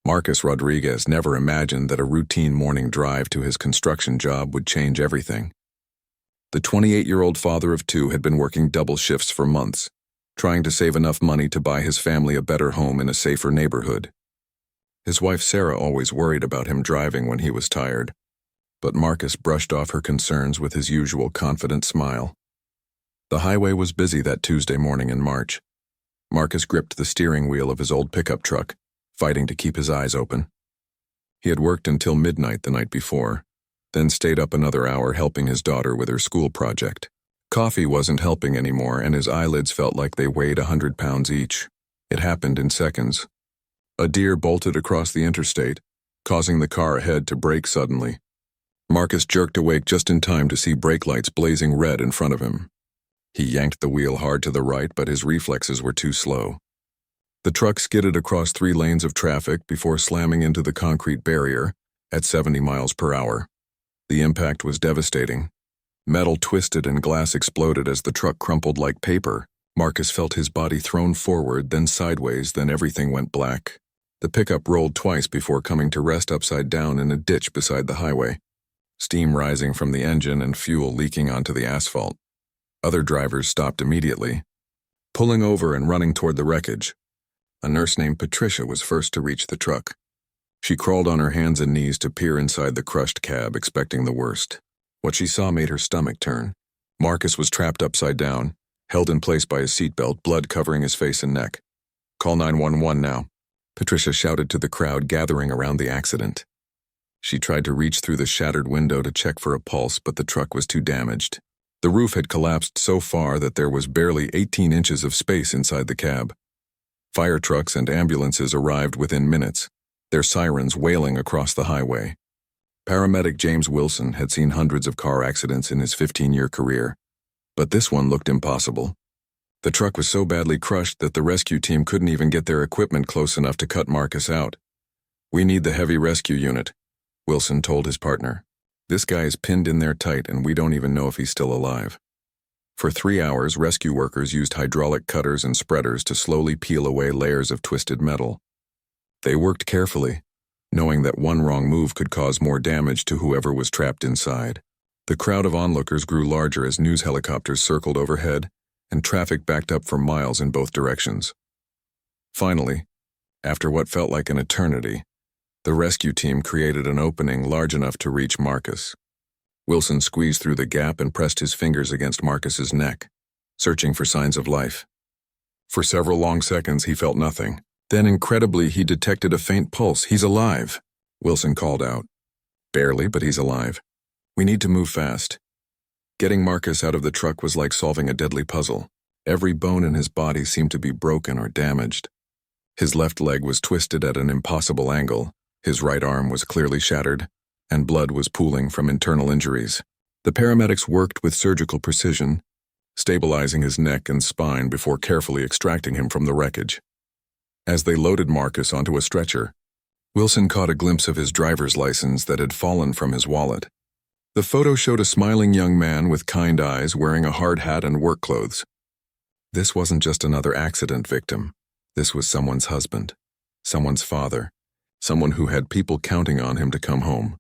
Marcus Rodriguez never imagined that a routine morning drive to his construction job would change everything. The 28-year-old father of two had been working double shifts for months, trying to save enough money to buy his family a better home in a safer neighborhood. His wife Sarah always worried about him driving when he was tired, but Marcus brushed off her concerns with his usual confident smile. The highway was busy that Tuesday morning in March. Marcus gripped the steering wheel of his old pickup truck, fighting to keep his eyes open. He had worked until midnight the night before, then stayed up another hour helping his daughter with her school project. Coffee wasn't helping anymore, and his eyelids felt like they weighed 100 pounds each. It happened in seconds. A deer bolted across the interstate, causing the car ahead to brake suddenly. Marcus jerked awake just in time to see brake lights blazing red in front of him. He yanked the wheel hard to the right, but his reflexes were too slow. The truck skidded across 3 lanes of traffic before slamming into the concrete barrier at 70 miles per hour. The impact was devastating. Metal twisted and glass exploded as the truck crumpled like paper. Marcus felt his body thrown forward, then sideways, then everything went black. The pickup rolled twice before coming to rest upside down in a ditch beside the highway, steam rising from the engine and fuel leaking onto the asphalt. Other drivers stopped immediately, pulling over and running toward the wreckage. A nurse named Patricia was first to reach the truck. She crawled on her hands and knees to peer inside the crushed cab, expecting the worst. What she saw made her stomach turn. Marcus was trapped upside down, held in place by his seatbelt, blood covering his face and neck. "Call 911 now," Patricia shouted to the crowd gathering around the accident. She tried to reach through the shattered window to check for a pulse, but the truck was too damaged. The roof had collapsed so far that there was barely 18 inches of space inside the cab. Fire trucks and ambulances arrived within minutes, their sirens wailing across the highway. Paramedic James Wilson had seen hundreds of car accidents in his 15-year career, but this one looked impossible. The truck was so badly crushed that the rescue team couldn't even get their equipment close enough to cut Marcus out. "We need the heavy rescue unit," Wilson told his partner. "This guy is pinned in there tight and we don't even know if he's still alive." For 3 hours, rescue workers used hydraulic cutters and spreaders to slowly peel away layers of twisted metal. They worked carefully, knowing that one wrong move could cause more damage to whoever was trapped inside. The crowd of onlookers grew larger as news helicopters circled overhead, and traffic backed up for miles in both directions. Finally, after what felt like an eternity, the rescue team created an opening large enough to reach Marcus. Wilson squeezed through the gap and pressed his fingers against Marcus's neck, searching for signs of life. For several long seconds, he felt nothing. Then, incredibly, he detected a faint pulse. "He's alive," Wilson called out. "Barely, but he's alive. We need to move fast." Getting Marcus out of the truck was like solving a deadly puzzle. Every bone in his body seemed to be broken or damaged. His left leg was twisted at an impossible angle, his right arm was clearly shattered, and blood was pooling from internal injuries. The paramedics worked with surgical precision, stabilizing his neck and spine before carefully extracting him from the wreckage. As they loaded Marcus onto a stretcher, Wilson caught a glimpse of his driver's license that had fallen from his wallet. The photo showed a smiling young man with kind eyes wearing a hard hat and work clothes. This wasn't just another accident victim. This was someone's husband, someone's father, someone who had people counting on him to come home.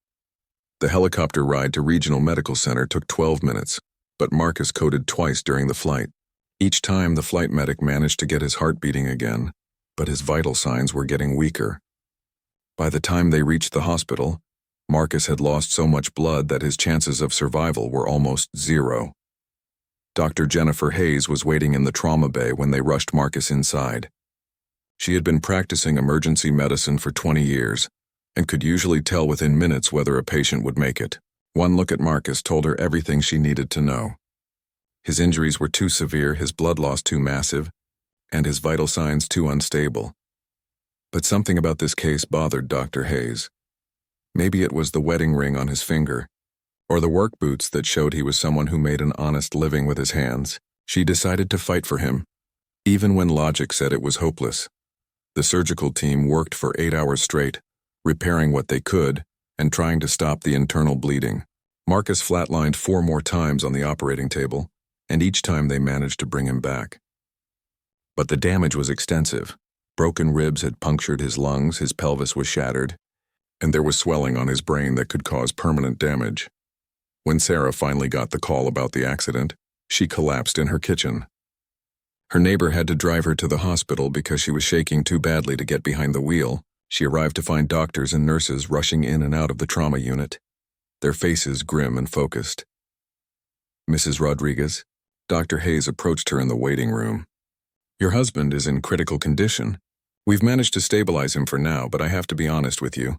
The helicopter ride to Regional Medical Center took 12 minutes, but Marcus coded twice during the flight. Each time, the flight medic managed to get his heart beating again, but his vital signs were getting weaker. By the time they reached the hospital, Marcus had lost so much blood that his chances of survival were almost zero. Dr. Jennifer Hayes was waiting in the trauma bay when they rushed Marcus inside. She had been practicing emergency medicine for 20 years and could usually tell within minutes whether a patient would make it. One look at Marcus told her everything she needed to know. His injuries were too severe, his blood loss too massive, and his vital signs too unstable. But something about this case bothered Dr. Hayes. Maybe it was the wedding ring on his finger, or the work boots that showed he was someone who made an honest living with his hands. She decided to fight for him, even when logic said it was hopeless. The surgical team worked for 8 hours straight, repairing what they could and trying to stop the internal bleeding. Marcus flatlined 4 more times on the operating table, and each time they managed to bring him back. But the damage was extensive. Broken ribs had punctured his lungs, his pelvis was shattered, and there was swelling on his brain that could cause permanent damage. When Sarah finally got the call about the accident, she collapsed in her kitchen. Her neighbor had to drive her to the hospital because she was shaking too badly to get behind the wheel. She arrived to find doctors and nurses rushing in and out of the trauma unit, their faces grim and focused. "Mrs. Rodriguez," Dr. Hayes approached her in the waiting room. "Your husband is in critical condition. We've managed to stabilize him for now, but I have to be honest with you.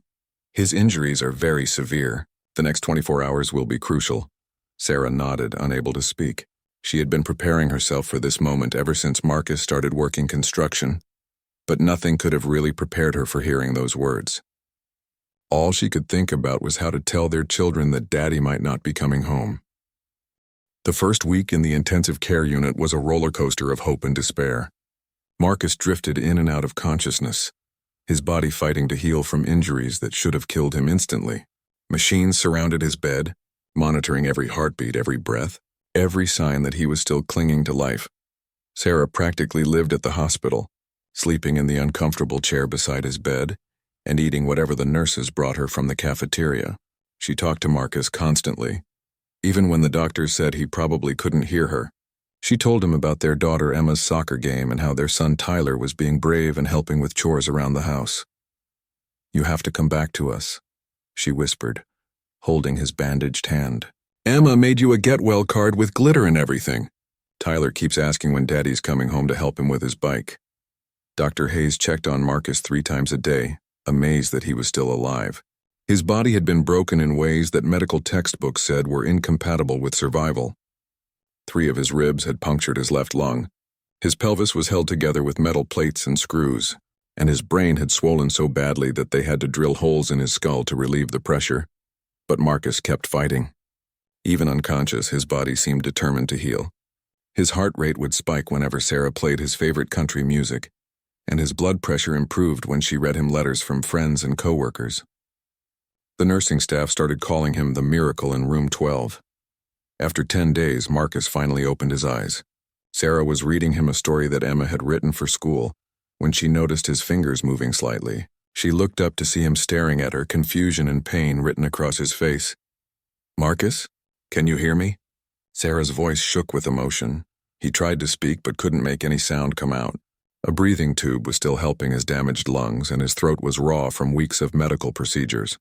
His injuries are very severe. The next 24 hours will be crucial." Sarah nodded, unable to speak. She had been preparing herself for this moment ever since Marcus started working construction, but nothing could have really prepared her for hearing those words. All she could think about was how to tell their children that Daddy might not be coming home. The first week in the intensive care unit was a roller coaster of hope and despair. Marcus drifted in and out of consciousness, his body fighting to heal from injuries that should have killed him instantly. Machines surrounded his bed, monitoring every heartbeat, every breath, every sign that he was still clinging to life. Sarah practically lived at the hospital, sleeping in the uncomfortable chair beside his bed and eating whatever the nurses brought her from the cafeteria. She talked to Marcus constantly. Even when the doctors said he probably couldn't hear her, she told him about their daughter Emma's soccer game and how their son Tyler was being brave and helping with chores around the house. "You have to come back to us," she whispered, holding his bandaged hand. "Emma made you a get-well card with glitter and everything. Tyler keeps asking when Daddy's coming home to help him with his bike." Dr. Hayes checked on Marcus 3 times a day, amazed that he was still alive. His body had been broken in ways that medical textbooks said were incompatible with survival. 3 of his ribs had punctured his left lung. His pelvis was held together with metal plates and screws, and his brain had swollen so badly that they had to drill holes in his skull to relieve the pressure. But Marcus kept fighting. Even unconscious, his body seemed determined to heal. His heart rate would spike whenever Sarah played his favorite country music, and his blood pressure improved when she read him letters from friends and coworkers. The nursing staff started calling him the miracle in room 12. After 10 days, Marcus finally opened his eyes. Sarah was reading him a story that Emma had written for school when she noticed his fingers moving slightly. She looked up to see him staring at her, confusion and pain written across his face. "Marcus, can you hear me?" Sarah's voice shook with emotion. He tried to speak but couldn't make any sound come out. A breathing tube was still helping his damaged lungs, and his throat was raw from weeks of medical procedures.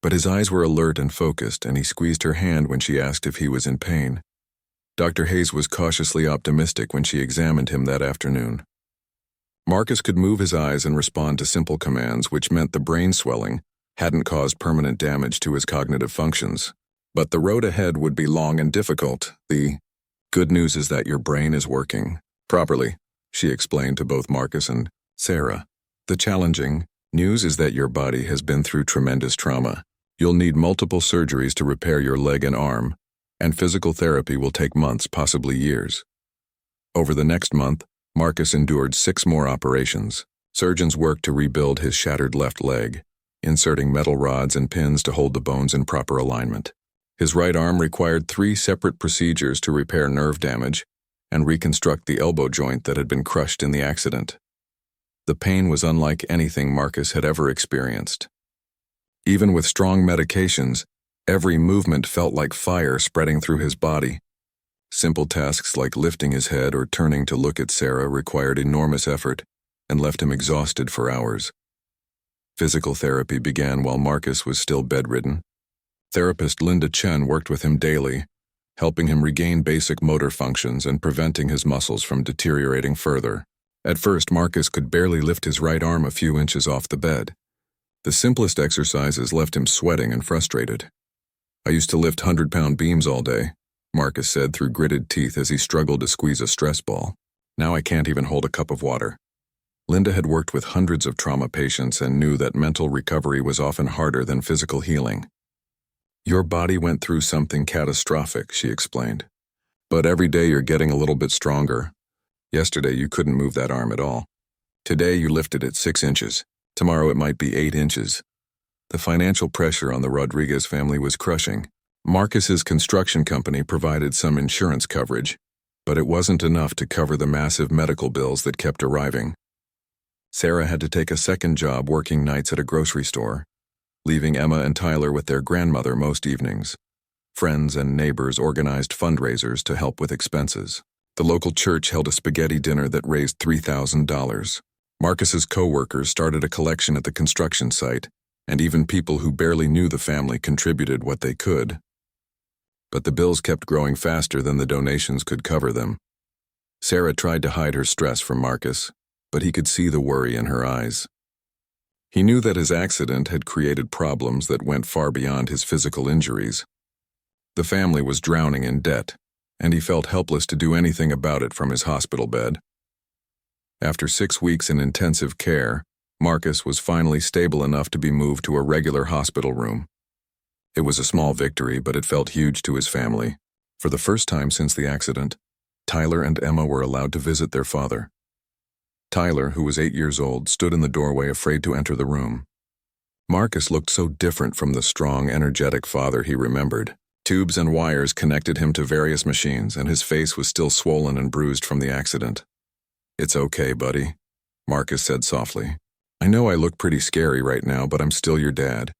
But his eyes were alert and focused, and he squeezed her hand when she asked if he was in pain. Dr. Hayes was cautiously optimistic when she examined him that afternoon. Marcus could move his eyes and respond to simple commands, which meant the brain swelling hadn't caused permanent damage to his cognitive functions. But the road ahead would be long and difficult. "The good news is that your brain is working properly," she explained to both Marcus and Sarah. "The challenging news is that your body has been through tremendous trauma. You'll need multiple surgeries to repair your leg and arm, and physical therapy will take months, possibly years." Over the next month, Marcus endured 6 more operations. Surgeons worked to rebuild his shattered left leg, inserting metal rods and pins to hold the bones in proper alignment. His right arm required 3 separate procedures to repair nerve damage and reconstruct the elbow joint that had been crushed in the accident. The pain was unlike anything Marcus had ever experienced. Even with strong medications, every movement felt like fire spreading through his body. Simple tasks like lifting his head or turning to look at Sarah required enormous effort and left him exhausted for hours. Physical therapy began while Marcus was still bedridden. Therapist Linda Chen worked with him daily, helping him regain basic motor functions and preventing his muscles from deteriorating further. At first, Marcus could barely lift his right arm a few inches off the bed. The simplest exercises left him sweating and frustrated. "I used to lift 100-pound beams all day," Marcus said through gritted teeth as he struggled to squeeze a stress ball. "Now I can't even hold a cup of water." Linda had worked with hundreds of trauma patients and knew that mental recovery was often harder than physical healing. "Your body went through something catastrophic," she explained. "But every day you're getting a little bit stronger. Yesterday you couldn't move that arm at all. Today you lifted it 6 inches. Tomorrow it might be 8 inches. The financial pressure on the Rodriguez family was crushing. Marcus's construction company provided some insurance coverage, but it wasn't enough to cover the massive medical bills that kept arriving. Sarah had to take a second job working nights at a grocery store, leaving Emma and Tyler with their grandmother most evenings. Friends and neighbors organized fundraisers to help with expenses. The local church held a spaghetti dinner that raised $3,000. Marcus's co-workers started a collection at the construction site, and even people who barely knew the family contributed what they could. But the bills kept growing faster than the donations could cover them. Sarah tried to hide her stress from Marcus, but he could see the worry in her eyes. He knew that his accident had created problems that went far beyond his physical injuries. The family was drowning in debt, and he felt helpless to do anything about it from his hospital bed. After 6 weeks in intensive care, Marcus was finally stable enough to be moved to a regular hospital room. It was a small victory, but it felt huge to his family. For the first time since the accident, Tyler and Emma were allowed to visit their father. Tyler, who was 8 years old, stood in the doorway afraid to enter the room. Marcus looked so different from the strong, energetic father he remembered. Tubes and wires connected him to various machines, and his face was still swollen and bruised from the accident. "It's okay, buddy," Marcus said softly. "I know I look pretty scary right now, but I'm still your dad."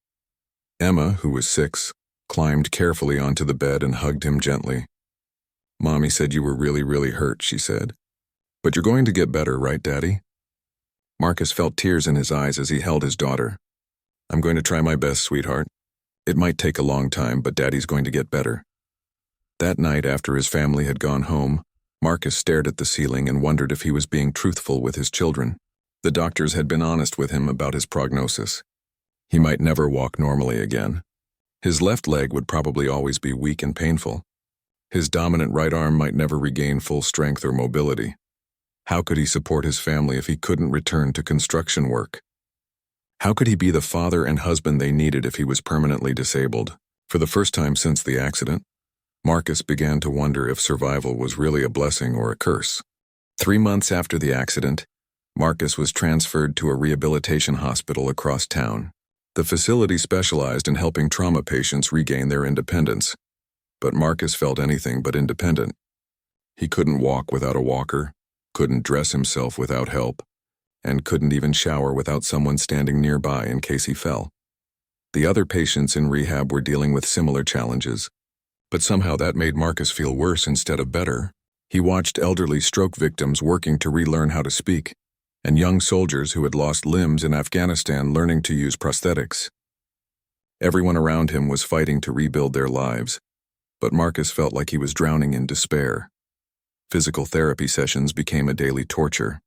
Emma, who was 6, climbed carefully onto the bed and hugged him gently. "Mommy said you were really, really hurt," she said. "But you're going to get better, right, Daddy?" Marcus felt tears in his eyes as he held his daughter. "I'm going to try my best, sweetheart. It might take a long time, but Daddy's going to get better." That night, after his family had gone home, Marcus stared at the ceiling and wondered if he was being truthful with his children. The doctors had been honest with him about his prognosis. He might never walk normally again. His left leg would probably always be weak and painful. His dominant right arm might never regain full strength or mobility. How could he support his family if he couldn't return to construction work? How could he be the father and husband they needed if he was permanently disabled? For the first time since the accident, Marcus began to wonder if survival was really a blessing or a curse. 3 months after the accident, Marcus was transferred to a rehabilitation hospital across town. The facility specialized in helping trauma patients regain their independence. But Marcus felt anything but independent. He couldn't walk without a walker, couldn't dress himself without help, and couldn't even shower without someone standing nearby in case he fell. The other patients in rehab were dealing with similar challenges, but somehow that made Marcus feel worse instead of better. He watched elderly stroke victims working to relearn how to speak, and young soldiers who had lost limbs in Afghanistan learning to use prosthetics. Everyone around him was fighting to rebuild their lives, but Marcus felt like he was drowning in despair. Physical therapy sessions became a daily torture.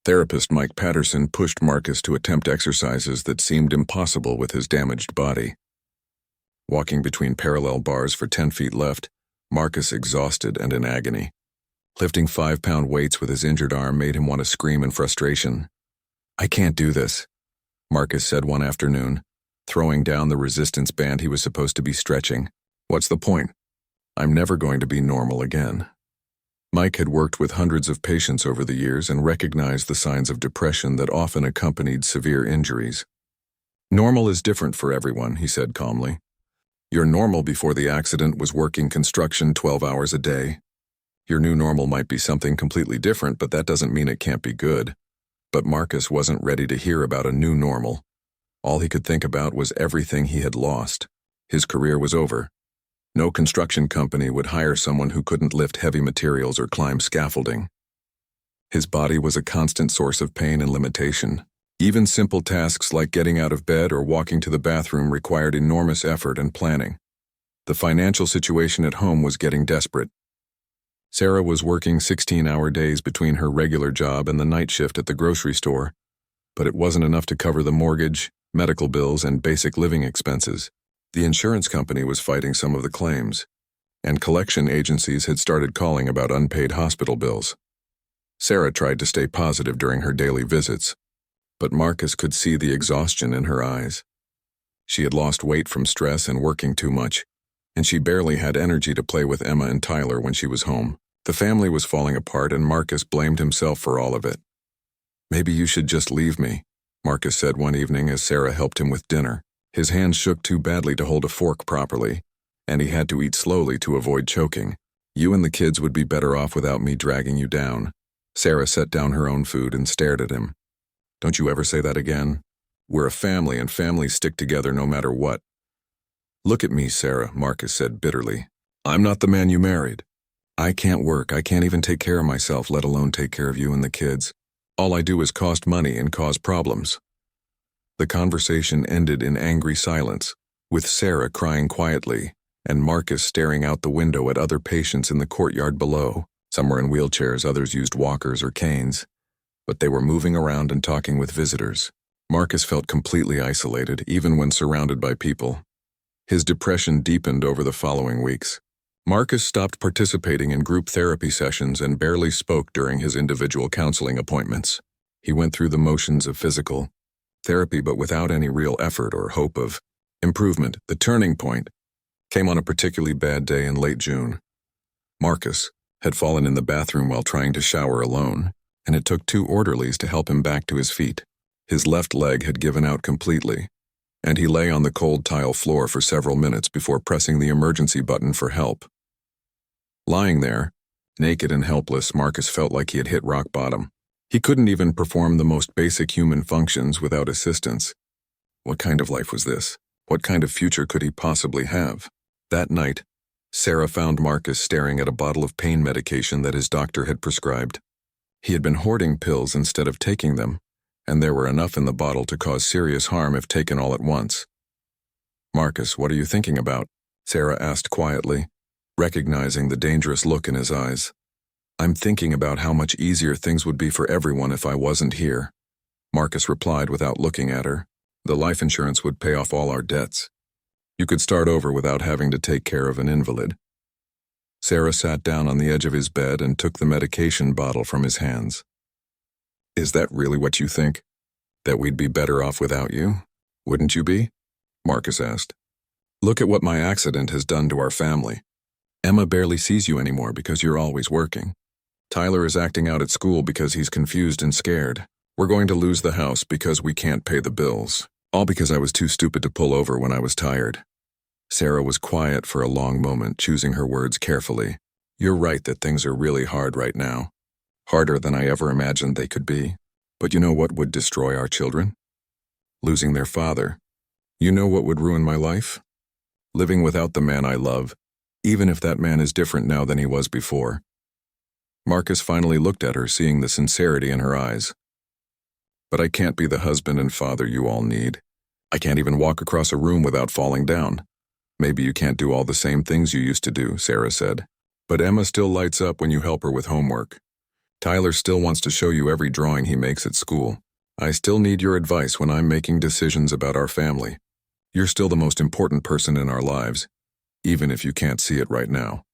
Therapist Mike Patterson pushed Marcus to attempt exercises that seemed impossible with his damaged body. Walking between parallel bars for 10 feet left, Marcus exhausted and in agony. Lifting 5-pound weights with his injured arm made him want to scream in frustration. "I can't do this," Marcus said one afternoon, throwing down the resistance band he was supposed to be stretching. "What's the point? I'm never going to be normal again." Mike had worked with hundreds of patients over the years and recognized the signs of depression that often accompanied severe injuries. "Normal is different for everyone," he said calmly. "Your normal before the accident was working construction 12 hours a day. Your new normal might be something completely different, but that doesn't mean it can't be good." But Marcus wasn't ready to hear about a new normal. All he could think about was everything he had lost. His career was over. No construction company would hire someone who couldn't lift heavy materials or climb scaffolding. His body was a constant source of pain and limitation. Even simple tasks like getting out of bed or walking to the bathroom required enormous effort and planning. The financial situation at home was getting desperate. Sarah was working 16-hour days between her regular job and the night shift at the grocery store, but it wasn't enough to cover the mortgage, medical bills, and basic living expenses. The insurance company was fighting some of the claims, and collection agencies had started calling about unpaid hospital bills. Sarah tried to stay positive during her daily visits, but Marcus could see the exhaustion in her eyes. She had lost weight from stress and working too much, and she barely had energy to play with Emma and Tyler when she was home. The family was falling apart, and Marcus blamed himself for all of it. "Maybe you should just leave me," Marcus said one evening as Sarah helped him with dinner. His hands shook too badly to hold a fork properly, and he had to eat slowly to avoid choking. "You and the kids would be better off without me dragging you down." Sarah set down her own food and stared at him. Don't you ever say that again. We're a family and families stick together no matter what. Look at me, Sarah, Marcus said bitterly. I'm not the man you married. I can't work, I can't even take care of myself, let alone take care of you and the kids. All I do is cost money and cause problems. The conversation ended in angry silence, with Sarah crying quietly, and Marcus staring out the window at other patients in the courtyard below. Some were in wheelchairs, others used walkers or canes, but they were moving around and talking with visitors. Marcus felt completely isolated, even when surrounded by people. His depression deepened over the following weeks. Marcus stopped participating in group therapy sessions and barely spoke during his individual counseling appointments. He went through the motions of physical therapy, but without any real effort or hope of improvement. The turning point came on a particularly bad day in late June. Marcus had fallen in the bathroom while trying to shower alone, and it took 2 orderlies to help him back to his feet. His left leg had given out completely, and he lay on the cold tile floor for several minutes before pressing the emergency button for help. Lying there, naked and helpless, Marcus felt like he had hit rock bottom. He couldn't even perform the most basic human functions without assistance. What kind of life was this? What kind of future could he possibly have? That night, Sarah found Marcus staring at a bottle of pain medication that his doctor had prescribed. He had been hoarding pills instead of taking them, and there were enough in the bottle to cause serious harm if taken all at once. "Marcus, what are you thinking about?" Sarah asked quietly, recognizing the dangerous look in his eyes. "I'm thinking about how much easier things would be for everyone if I wasn't here," Marcus replied without looking at her. "The life insurance would pay off all our debts. You could start over without having to take care of an invalid." Sarah sat down on the edge of his bed and took the medication bottle from his hands. "Is that really what you think? That we'd be better off without you? Wouldn't you be?" Marcus asked. "Look at what my accident has done to our family. Emma barely sees you anymore because you're always working. Tyler is acting out at school because he's confused and scared. We're going to lose the house because we can't pay the bills. All because I was too stupid to pull over when I was tired." Sarah was quiet for a long moment, choosing her words carefully. "You're right that things are really hard right now. Harder than I ever imagined they could be. But you know what would destroy our children? Losing their father. You know what would ruin my life? Living without the man I love, even if that man is different now than he was before." Marcus finally looked at her, seeing the sincerity in her eyes. "But I can't be the husband and father you all need. I can't even walk across a room without falling down. Maybe you can't do all the same things you used to do," Sarah said. "But Emma still lights up when you help her with homework. Tyler still wants to show you every drawing he makes at school. I still need your advice when I'm making decisions about our family. You're still the most important person in our lives, even if you can't see it right now."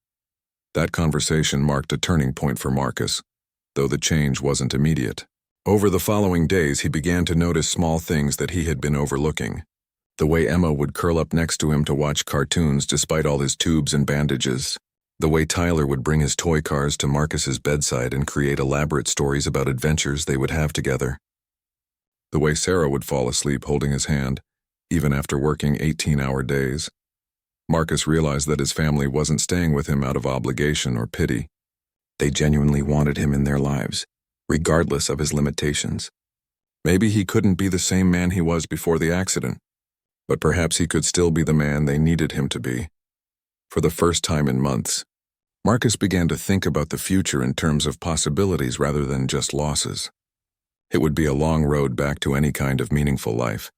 That conversation marked a turning point for Marcus, though the change wasn't immediate. Over the following days, he began to notice small things that he had been overlooking. The way Emma would curl up next to him to watch cartoons despite all his tubes and bandages. The way Tyler would bring his toy cars to Marcus's bedside and create elaborate stories about adventures they would have together. The way Sarah would fall asleep holding his hand, even after working 18-hour days. Marcus realized that his family wasn't staying with him out of obligation or pity. They genuinely wanted him in their lives, regardless of his limitations. Maybe he couldn't be the same man he was before the accident, but perhaps he could still be the man they needed him to be. For the first time in months, Marcus began to think about the future in terms of possibilities rather than just losses. It would be a long road back to any kind of meaningful life,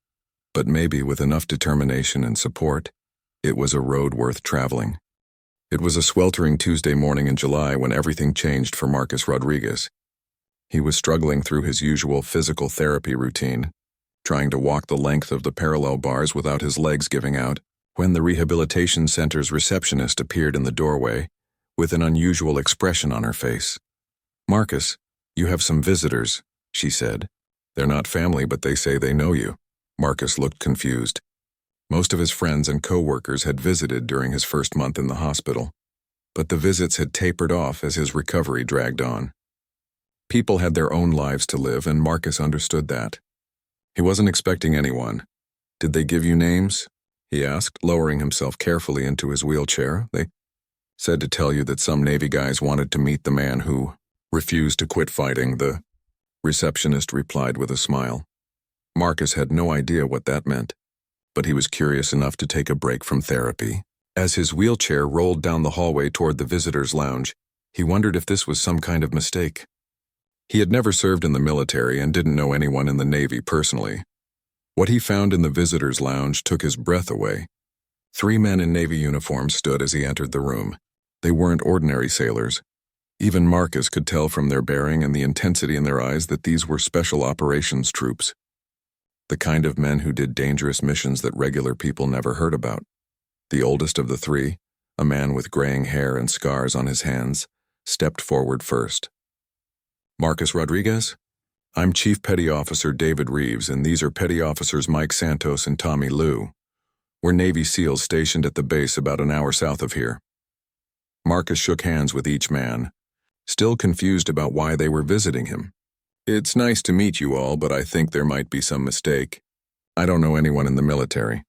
but maybe with enough determination and support, it was a road worth traveling. It was a sweltering Tuesday morning in July when everything changed for Marcus Rodriguez. He was struggling through his usual physical therapy routine, trying to walk the length of the parallel bars without his legs giving out, when the Rehabilitation Center's receptionist appeared in the doorway with an unusual expression on her face. "Marcus, you have some visitors," she said. "They're not family, but they say they know you." Marcus looked confused. Most of his friends and co-workers had visited during his first month in the hospital, but the visits had tapered off as his recovery dragged on. People had their own lives to live, and Marcus understood that. He wasn't expecting anyone. "Did they give you names?" he asked, lowering himself carefully into his wheelchair. "They said to tell you that some Navy guys wanted to meet the man who refused to quit fighting the receptionist replied with a smile. Marcus had no idea what that meant, but he was curious enough to take a break from therapy. As his wheelchair rolled down the hallway toward the visitors' lounge, he wondered if this was some kind of mistake. He had never served in the military and didn't know anyone in the Navy personally. What he found in the visitors' lounge took his breath away. 3 men in Navy uniforms stood as he entered the room. They weren't ordinary sailors. Even Marcus could tell from their bearing and the intensity in their eyes that these were special operations troops. The kind of men who did dangerous missions that regular people never heard about. The oldest of the 3, a man with graying hair and scars on his hands, stepped forward first. "Marcus Rodriguez? I'm Chief Petty Officer David Reeves, and these are Petty Officers Mike Santos and Tommy Liu. We're Navy SEALs stationed at the base about an hour south of here." Marcus shook hands with each man, still confused about why they were visiting him. "It's nice to meet you all, but I think there might be some mistake. I don't know anyone in the military."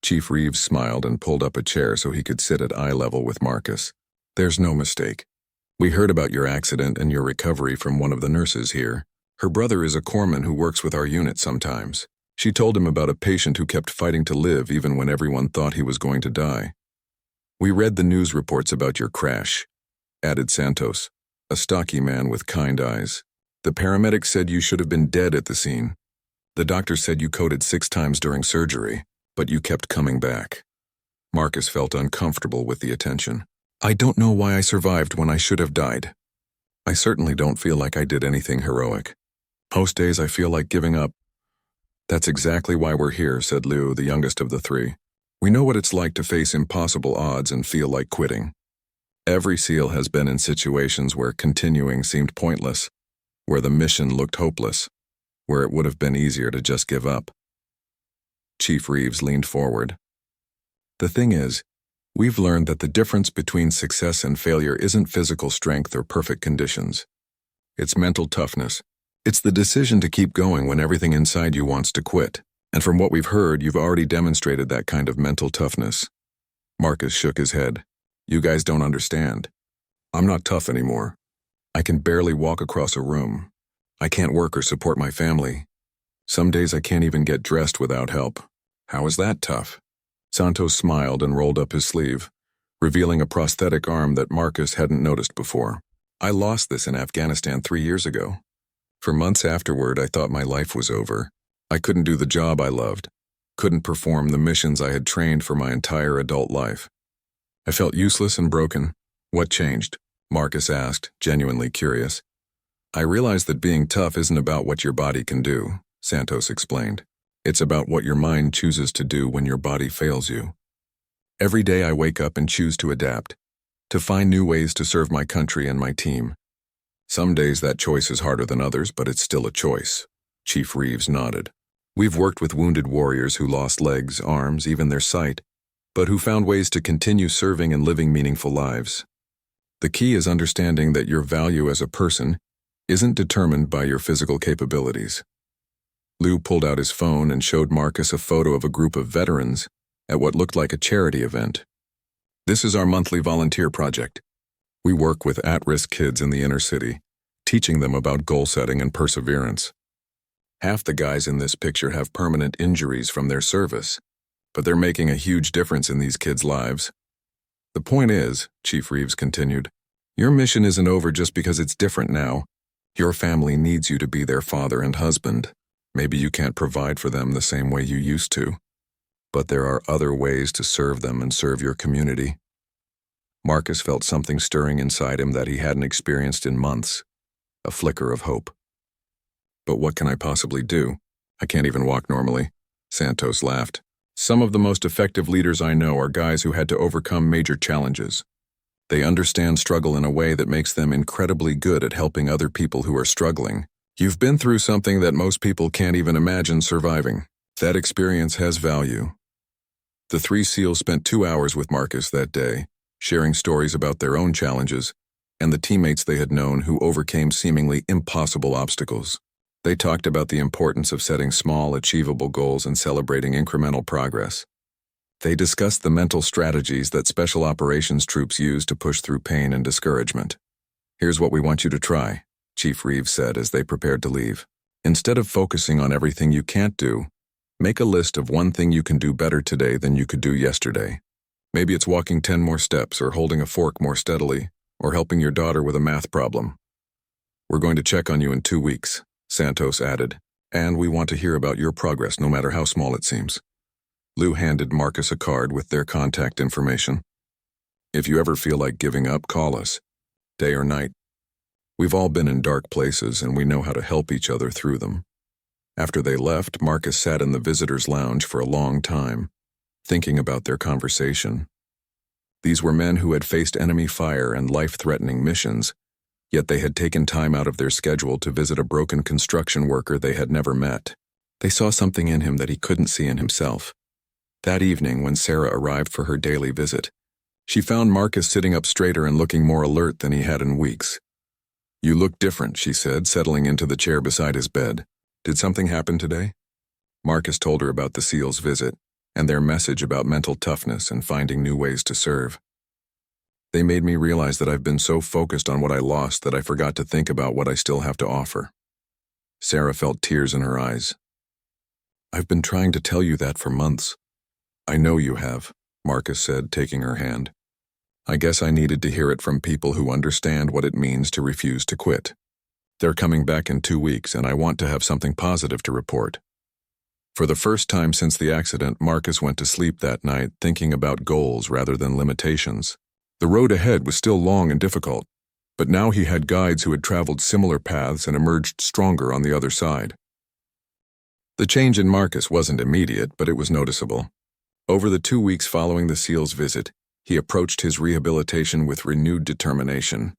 Chief Reeves smiled and pulled up a chair so he could sit at eye level with Marcus. "There's no mistake. We heard about your accident and your recovery from one of the nurses here. Her brother is a corpsman who works with our unit sometimes. She told him about a patient who kept fighting to live even when everyone thought he was going to die. We read the news reports about your crash," added Santos, a stocky man with kind eyes. "The paramedic said you should have been dead at the scene. The doctor said you coded 6 times during surgery, but you kept coming back." Marcus felt uncomfortable with the attention. "I don't know why I survived when I should have died. I certainly don't feel like I did anything heroic. Most days I feel like giving up." "That's exactly why we're here," said Liu, the youngest of the 3. "We know what it's like to face impossible odds and feel like quitting. Every SEAL has been in situations where continuing seemed pointless, where the mission looked hopeless, where it would have been easier to just give up." Chief Reeves leaned forward. "The thing is, we've learned that the difference between success and failure isn't physical strength or perfect conditions. It's mental toughness. It's the decision to keep going when everything inside you wants to quit. And from what we've heard, you've already demonstrated that kind of mental toughness." Marcus shook his head. "You guys don't understand. I'm not tough anymore. I can barely walk across a room. I can't work or support my family. Some days I can't even get dressed without help. How is that tough?" Santos smiled and rolled up his sleeve, revealing a prosthetic arm that Marcus hadn't noticed before. "I lost this in Afghanistan 3 years ago. For months afterward, I thought my life was over. I couldn't do the job I loved, couldn't perform the missions I had trained for my entire adult life. I felt useless and broken." "What changed?" Marcus asked, genuinely curious. "I realized that being tough isn't about what your body can do," Santos explained. "It's about what your mind chooses to do when your body fails you. Every day I wake up and choose to adapt, to find new ways to serve my country and my team. Some days that choice is harder than others, but it's still a choice." Chief Reeves nodded. "We've worked with wounded warriors who lost legs, arms, even their sight, but who found ways to continue serving and living meaningful lives. The key is understanding that your value as a person isn't determined by your physical capabilities." Liu pulled out his phone and showed Marcus a photo of a group of veterans at what looked like a charity event. "This is our monthly volunteer project. We work with at-risk kids in the inner city, teaching them about goal setting and perseverance. Half the guys in this picture have permanent injuries from their service, but they're making a huge difference in these kids' lives. The point is," Chief Reeves continued, "your mission isn't over just because it's different now. Your family needs you to be their father and husband. Maybe you can't provide for them the same way you used to, but there are other ways to serve them and serve your community." Marcus felt something stirring inside him that he hadn't experienced in months, a flicker of hope. "But what can I possibly do? I can't even walk normally," Santos laughed. "Some of the most effective leaders I know are guys who had to overcome major challenges. They understand struggle in a way that makes them incredibly good at helping other people who are struggling. You've been through something that most people can't even imagine surviving. That experience has value." The 3 SEALs spent 2 hours with Marcus that day, sharing stories about their own challenges and the teammates they had known who overcame seemingly impossible obstacles. They talked about the importance of setting small, achievable goals and celebrating incremental progress. They discussed the mental strategies that special operations troops use to push through pain and discouragement. "Here's what we want you to try," Chief Reeves said as they prepared to leave. Instead of focusing on everything you can't do, make a list of one thing you can do better today than you could do yesterday. Maybe it's walking 10 more steps or holding a fork more steadily or helping your daughter with a math problem. We're going to check on you in 2 weeks, Santos added, and we want to hear about your progress no matter how small it seems. Lou handed Marcus a card with their contact information. If you ever feel like giving up, call us, day or night. We've all been in dark places and we know how to help each other through them. After they left, Marcus sat in the visitors' lounge for a long time, thinking about their conversation. These were men who had faced enemy fire and life-threatening missions, yet they had taken time out of their schedule to visit a broken construction worker they had never met. They saw something in him that he couldn't see in himself. That evening, when Sarah arrived for her daily visit, she found Marcus sitting up straighter and looking more alert than he had in weeks. "You look different," she said, settling into the chair beside his bed. "Did something happen today?" Marcus told her about the SEALs' visit and their message about mental toughness and finding new ways to serve. "They made me realize that I've been so focused on what I lost that I forgot to think about what I still have to offer." Sarah felt tears in her eyes. "I've been trying to tell you that for months." "I know you have," Marcus said, taking her hand. "I guess I needed to hear it from people who understand what it means to refuse to quit. They're coming back in 2 weeks, and I want to have something positive to report." For the first time since the accident, Marcus went to sleep that night thinking about goals rather than limitations. The road ahead was still long and difficult, but now he had guides who had traveled similar paths and emerged stronger on the other side. The change in Marcus wasn't immediate, but it was noticeable. Over the 2 weeks following the SEALs' visit, he approached his rehabilitation with renewed determination.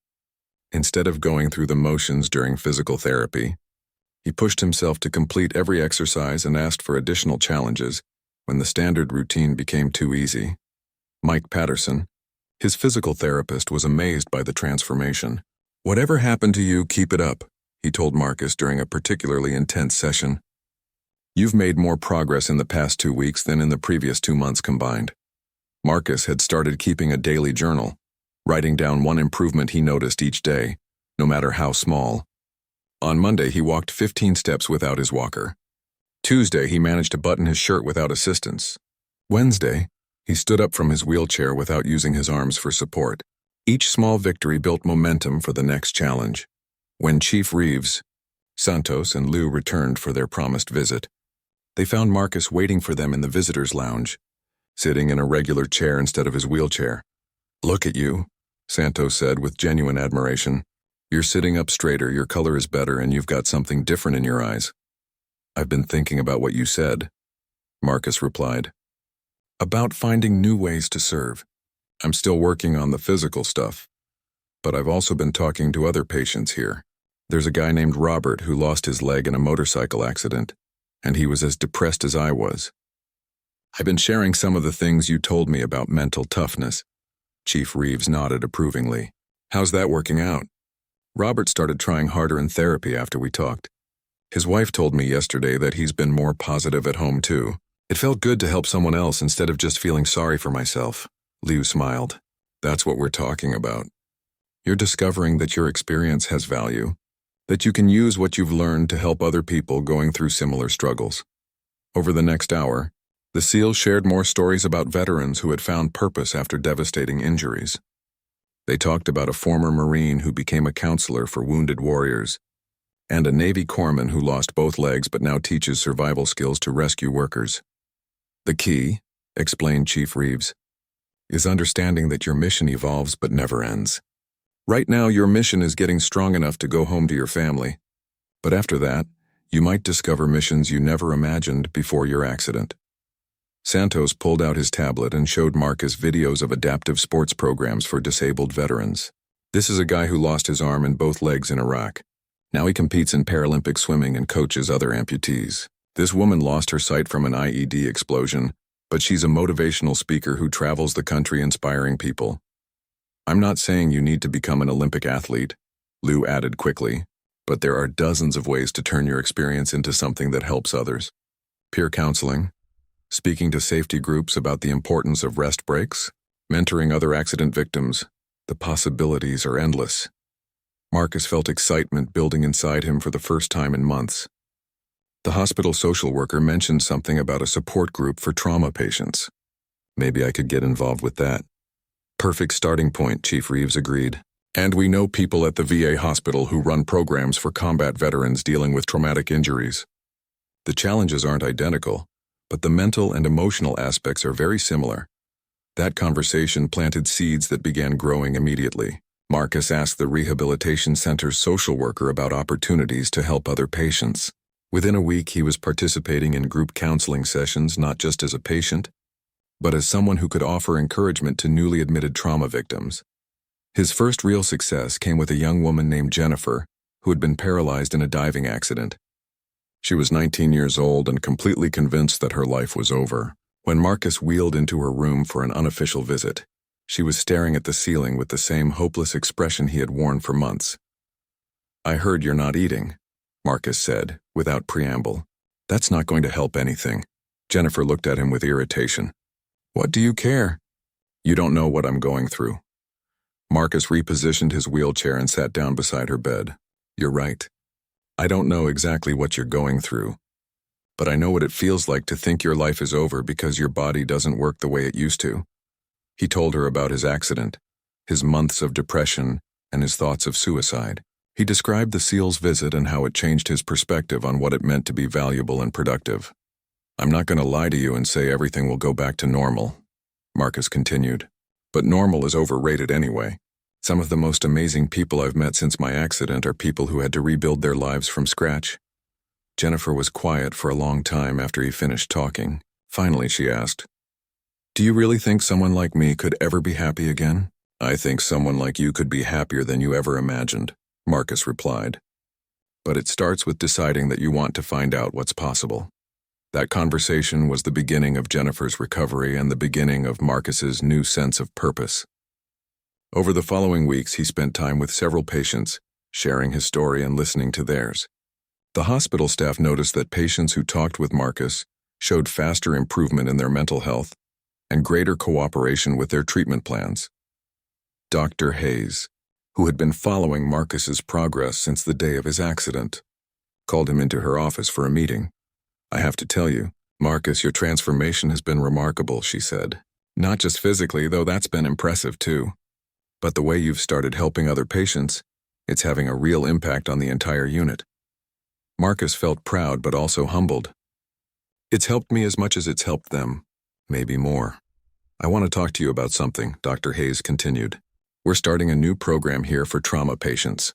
Instead of going through the motions during physical therapy, he pushed himself to complete every exercise and asked for additional challenges when the standard routine became too easy. Mike Patterson, his physical therapist, was amazed by the transformation. "Whatever happened to you, keep it up," he told Marcus during a particularly intense session. "You've made more progress in the past 2 weeks than in the previous 2 months combined." Marcus had started keeping a daily journal, writing down one improvement he noticed each day, no matter how small. On Monday, he walked 15 steps without his walker. Tuesday, he managed to button his shirt without assistance. Wednesday, he stood up from his wheelchair without using his arms for support. Each small victory built momentum for the next challenge. When Chief Reeves, Santos, and Lou returned for their promised visit, they found Marcus waiting for them in the visitors' lounge, sitting in a regular chair instead of his wheelchair. "Look at you," Santos said with genuine admiration. "You're sitting up straighter, your color is better, and you've got something different in your eyes." "I've been thinking about what you said," Marcus replied. "About finding new ways to serve. I'm still working on the physical stuff, but I've also been talking to other patients here. There's a guy named Robert who lost his leg in a motorcycle accident, and he was as depressed as I was. I've been sharing some of the things you told me about mental toughness." Chief Reeves nodded approvingly. "How's that working out?" "Robert started trying harder in therapy after we talked. His wife told me yesterday that he's been more positive at home too. It felt good to help someone else instead of just feeling sorry for myself." Liu smiled. "That's what we're talking about. You're discovering that your experience has value, that you can use what you've learned to help other people going through similar struggles." Over the next hour, the SEALs shared more stories about veterans who had found purpose after devastating injuries. They talked about a former Marine who became a counselor for wounded warriors, and a Navy corpsman who lost both legs but now teaches survival skills to rescue workers. "The key," explained Chief Reeves, "is understanding that your mission evolves but never ends. Right now, your mission is getting strong enough to go home to your family, but after that, you might discover missions you never imagined before your accident." Santos pulled out his tablet and showed Marcus videos of adaptive sports programs for disabled veterans. "This is a guy who lost his arm and both legs in Iraq. Now he competes in Paralympic swimming and coaches other amputees. This woman lost her sight from an IED explosion, but she's a motivational speaker who travels the country inspiring people. I'm not saying you need to become an Olympic athlete," Lou added quickly, "but there are dozens of ways to turn your experience into something that helps others. Peer counseling, speaking to safety groups about the importance of rest breaks, mentoring other accident victims. The possibilities are endless." Marcus felt excitement building inside him for the first time in months. The hospital social worker mentioned something about a support group for trauma patients. Maybe I could get involved with that. Perfect starting point, Chief Reeves agreed. And we know people at the VA hospital who run programs for combat veterans dealing with traumatic injuries. The challenges aren't identical, but the mental and emotional aspects are very similar. That conversation planted seeds that began growing immediately. Marcus asked the Rehabilitation Center's social worker about opportunities to help other patients. Within a week, he was participating in group counseling sessions not just as a patient, but as someone who could offer encouragement to newly admitted trauma victims. His first real success came with a young woman named Jennifer, who had been paralyzed in a diving accident. She was 19 years old and completely convinced that her life was over. When Marcus wheeled into her room for an unofficial visit, she was staring at the ceiling with the same hopeless expression he had worn for months. "I heard you're not eating," Marcus said, without preamble. "That's not going to help anything." Jennifer looked at him with irritation. "What do you care? You don't know what I'm going through." Marcus repositioned his wheelchair and sat down beside her bed. "You're right. I don't know exactly what you're going through, but I know what it feels like to think your life is over because your body doesn't work the way it used to." He told her about his accident, his months of depression, and his thoughts of suicide. He described the SEAL's visit and how it changed his perspective on what it meant to be valuable and productive. "I'm not going to lie to you and say everything will go back to normal," Marcus continued. "But normal is overrated anyway. Some of the most amazing people I've met since my accident are people who had to rebuild their lives from scratch." Jennifer was quiet for a long time after he finished talking. Finally, she asked, "Do you really think someone like me could ever be happy again?" "I think someone like you could be happier than you ever imagined," Marcus replied. "But it starts with deciding that you want to find out what's possible." That conversation was the beginning of Jennifer's recovery and the beginning of Marcus's new sense of purpose. Over the following weeks, he spent time with several patients, sharing his story and listening to theirs. The hospital staff noticed that patients who talked with Marcus showed faster improvement in their mental health and greater cooperation with their treatment plans. Dr. Hayes, who had been following Marcus's progress since the day of his accident, called him into her office for a meeting. "I have to tell you, Marcus, your transformation has been remarkable," she said. "Not just physically, though that's been impressive too. But the way you've started helping other patients, it's having a real impact on the entire unit." Marcus felt proud but also humbled. "It's helped me as much as it's helped them, maybe more." "I want to talk to you about something," Dr. Hayes continued. "We're starting a new program here for trauma patients,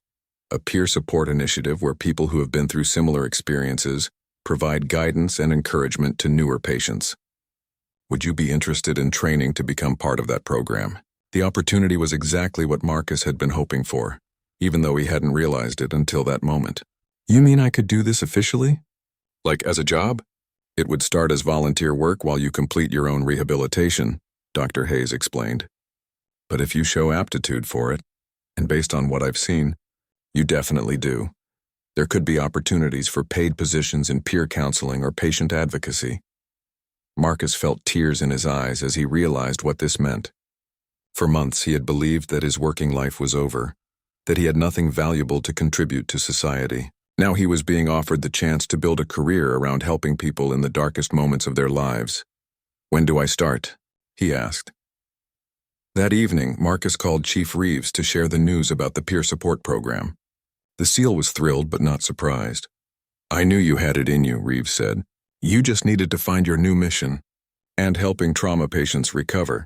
a peer support initiative where people who have been through similar experiences provide guidance and encouragement to newer patients. Would you be interested in training to become part of that program?" The opportunity was exactly what Marcus had been hoping for, even though he hadn't realized it until that moment. "You mean I could do this officially? Like as a job?" "It would start as volunteer work while you complete your own rehabilitation," Dr. Hayes explained. "But if you show aptitude for it, and based on what I've seen, you definitely do, there could be opportunities for paid positions in peer counseling or patient advocacy." Marcus felt tears in his eyes as he realized what this meant. For months, he had believed that his working life was over, that he had nothing valuable to contribute to society. Now he was being offered the chance to build a career around helping people in the darkest moments of their lives. "When do I start?" he asked. That evening, Marcus called Chief Reeves to share the news about the peer support program. The SEAL was thrilled but not surprised. "I knew you had it in you," Reeves said. "You just needed to find your new mission. And helping trauma patients recover.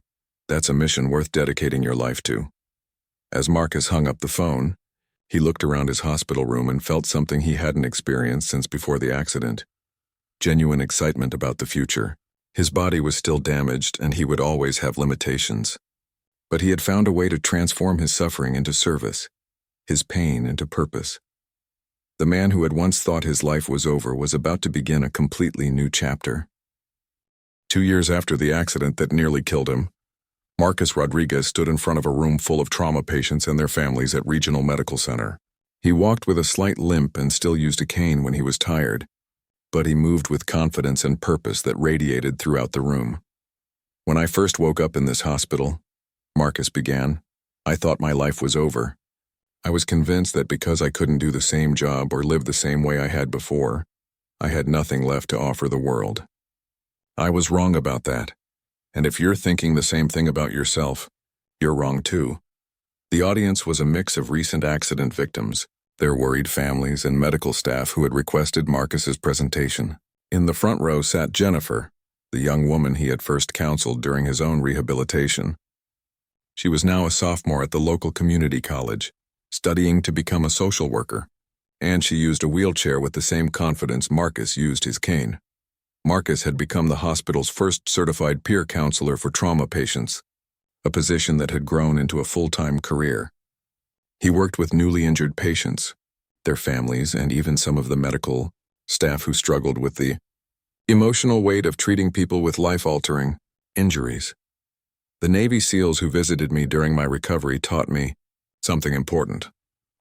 That's a mission worth dedicating your life to." As Marcus hung up the phone, he looked around his hospital room and felt something he hadn't experienced since before the accident. Genuine excitement about the future. His body was still damaged and he would always have limitations. But he had found a way to transform his suffering into service, his pain into purpose. The man who had once thought his life was over was about to begin a completely new chapter. 2 years after the accident that nearly killed him, Marcus Rodriguez stood in front of a room full of trauma patients and their families at Regional Medical Center. He walked with a slight limp and still used a cane when he was tired, but he moved with confidence and purpose that radiated throughout the room. "When I first woke up in this hospital," Marcus began, "I thought my life was over. I was convinced that because I couldn't do the same job or live the same way I had before, I had nothing left to offer the world. I was wrong about that. And if you're thinking the same thing about yourself, you're wrong too. The audience was a mix of recent accident victims, their worried families, and medical staff who had requested Marcus's presentation. In the front row sat Jennifer, the young woman he had first counseled during his own rehabilitation. She was now a sophomore at the local community college, studying to become a social worker, and she used a wheelchair with the same confidence Marcus used his cane. Marcus had become the hospital's first certified peer counselor for trauma patients, a position that had grown into a full-time career. He worked with newly injured patients, their families, and even some of the medical staff who struggled with the emotional weight of treating people with life-altering injuries. The Navy SEALs who visited me during my recovery taught me something important,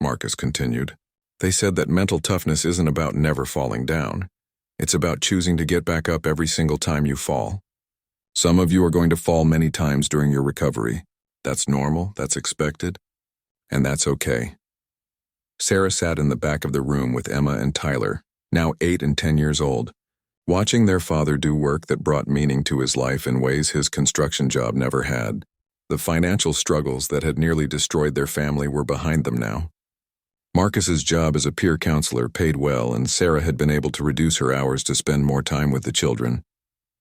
Marcus continued. They said that mental toughness isn't about never falling down. It's about choosing to get back up every single time you fall. Some of you are going to fall many times during your recovery. That's normal, that's expected, and that's okay. Sarah sat in the back of the room with Emma and Tyler, now 8 and 10 years old, watching their father do work that brought meaning to his life in ways his construction job never had. The financial struggles that had nearly destroyed their family were behind them now. Marcus's job as a peer counselor paid well, and Sarah had been able to reduce her hours to spend more time with the children.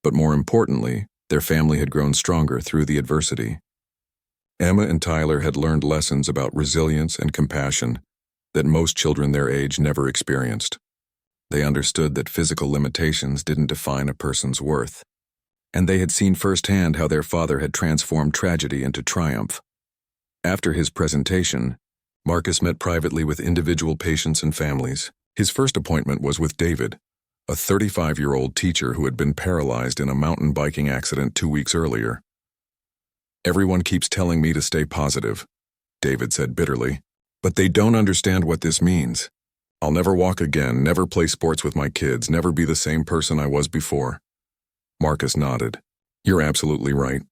But more importantly, their family had grown stronger through the adversity. Emma and Tyler had learned lessons about resilience and compassion that most children their age never experienced. They understood that physical limitations didn't define a person's worth, and they had seen firsthand how their father had transformed tragedy into triumph. After his presentation, Marcus met privately with individual patients and families. His first appointment was with David, a 35-year-old teacher who had been paralyzed in a mountain biking accident 2 weeks earlier. "Everyone keeps telling me to stay positive," David said bitterly, "but they don't understand what this means. I'll never walk again, never play sports with my kids, never be the same person I was before." Marcus nodded. "You're absolutely right.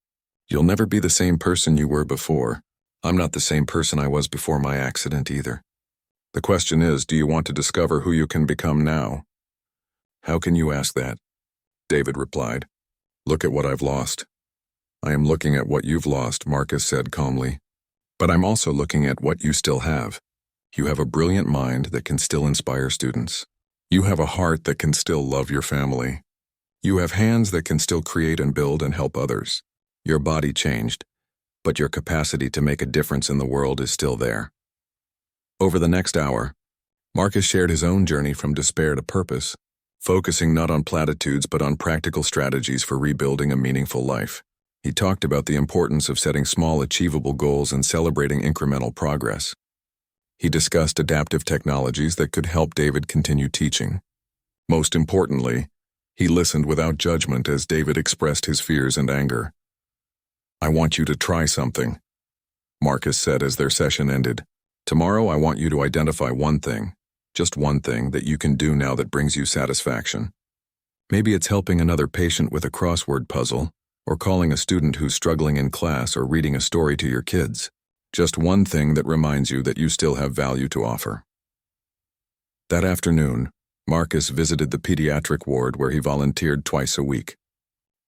You'll never be the same person you were before. I'm not the same person I was before my accident either. The question is, do you want to discover who you can become now?" "How can you ask that?" David replied. "Look at what I've lost." "I am looking at what you've lost," Marcus said calmly. "But I'm also looking at what you still have. You have a brilliant mind that can still inspire students. You have a heart that can still love your family. You have hands that can still create and build and help others. Your body changed, but your capacity to make a difference in the world is still there." Over the next hour, Marcus shared his own journey from despair to purpose, focusing not on platitudes but on practical strategies for rebuilding a meaningful life. He talked about the importance of setting small, achievable goals and celebrating incremental progress. He discussed adaptive technologies that could help David continue teaching. Most importantly, he listened without judgment as David expressed his fears and anger. "I want you to try something," Marcus said as their session ended. "Tomorrow I want you to identify one thing, just one thing that you can do now that brings you satisfaction. Maybe it's helping another patient with a crossword puzzle, or calling a student who's struggling in class, or reading a story to your kids. Just one thing that reminds you that you still have value to offer." That afternoon, Marcus visited the pediatric ward where he volunteered twice a week.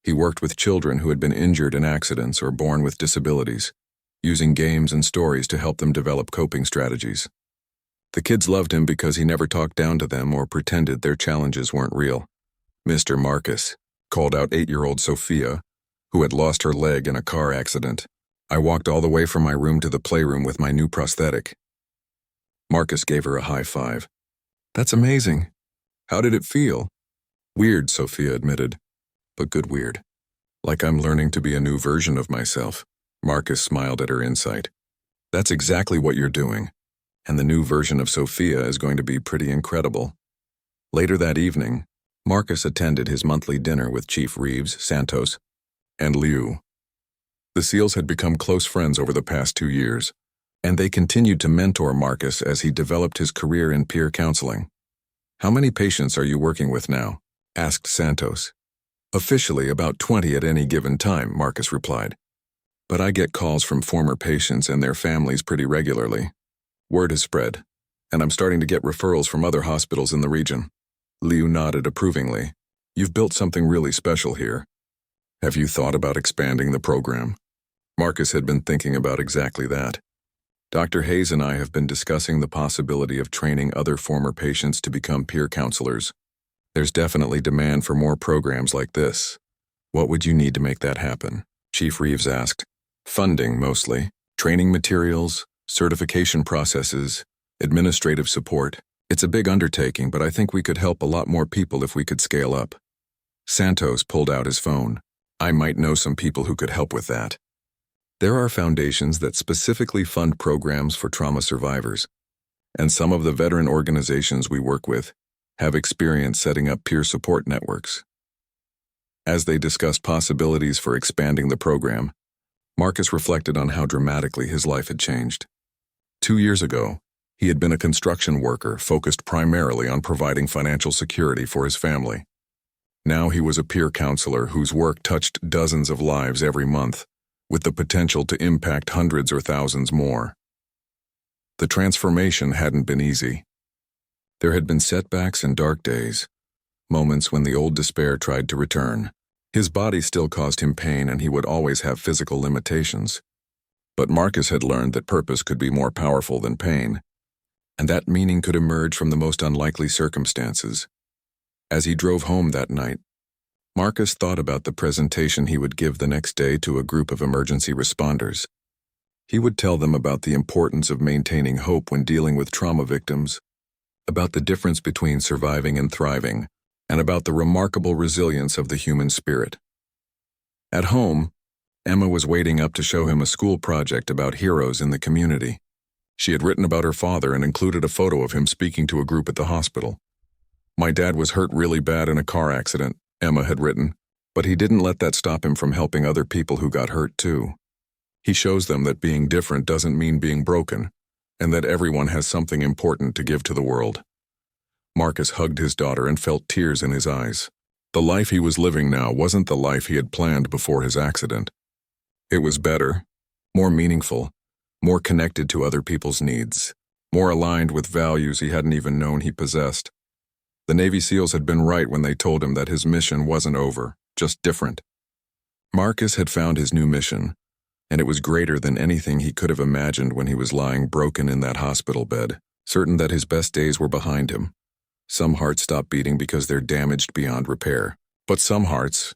He worked with children who had been injured in accidents or born with disabilities, using games and stories to help them develop coping strategies. The kids loved him because he never talked down to them or pretended their challenges weren't real. "Mr. Marcus," called out 8-year-old Sophia, who had lost her leg in a car accident. "I walked all the way from my room to the playroom with my new prosthetic." Marcus gave her a high five. "That's amazing. How did it feel?" "Weird," Sophia admitted, "but good weird. Like I'm learning to be a new version of myself." Marcus smiled at her insight. "That's exactly what you're doing, and the new version of Sophia is going to be pretty incredible." Later that evening, Marcus attended his monthly dinner with Chief Reeves, Santos, and Liu. The SEALs had become close friends over the past 2 years, and they continued to mentor Marcus as he developed his career in peer counseling. "How many patients are you working with now?" asked Santos. "Officially about 20 at any given time," Marcus replied. "But I get calls from former patients and their families pretty regularly." Word has spread, and I'm starting to get referrals from other hospitals in the region. Liu nodded approvingly. You've built something really special here. Have you thought about expanding the program? Marcus had been thinking about exactly that. Dr. Hayes and I have been discussing the possibility of training other former patients to become peer counselors. There's definitely demand for more programs like this. What would you need to make that happen? Chief Reeves asked. Funding, mostly. Training materials, certification processes, administrative support. It's a big undertaking, but I think we could help a lot more people if we could scale up. Santos pulled out his phone. I might know some people who could help with that. There are foundations that specifically fund programs for trauma survivors, and some of the veteran organizations we work with have experience setting up peer support networks. As they discussed possibilities for expanding the program, Marcus reflected on how dramatically his life had changed. 2 years ago, he had been a construction worker focused primarily on providing financial security for his family. Now he was a peer counselor whose work touched dozens of lives every month, with the potential to impact hundreds or thousands more. The transformation hadn't been easy. There had been setbacks and dark days, moments when the old despair tried to return. His body still caused him pain and he would always have physical limitations. But Marcus had learned that purpose could be more powerful than pain, and that meaning could emerge from the most unlikely circumstances. As he drove home that night, Marcus thought about the presentation he would give the next day to a group of emergency responders. He would tell them about the importance of maintaining hope when dealing with trauma victims, about the difference between surviving and thriving, and about the remarkable resilience of the human spirit. At home, Emma was waiting up to show him a school project about heroes in the community. She had written about her father and included a photo of him speaking to a group at the hospital. My dad was hurt really bad in a car accident, Emma had written, but he didn't let that stop him from helping other people who got hurt too. He shows them that being different doesn't mean being broken, and that everyone has something important to give to the world. Marcus hugged his daughter and felt tears in his eyes. The life he was living now wasn't the life he had planned before his accident. It was better, more meaningful, more connected to other people's needs, more aligned with values he hadn't even known he possessed. The Navy SEALs had been right when they told him that his mission wasn't over, just different. Marcus had found his new mission, and it was greater than anything he could have imagined when he was lying broken in that hospital bed, certain that his best days were behind him. Some hearts stop beating because they're damaged beyond repair. But some hearts,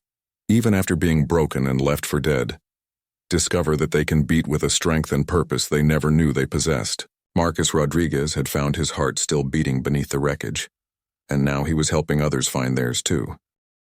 even after being broken and left for dead, discover that they can beat with a strength and purpose they never knew they possessed. Marcus Rodriguez had found his heart still beating beneath the wreckage, and now he was helping others find theirs too.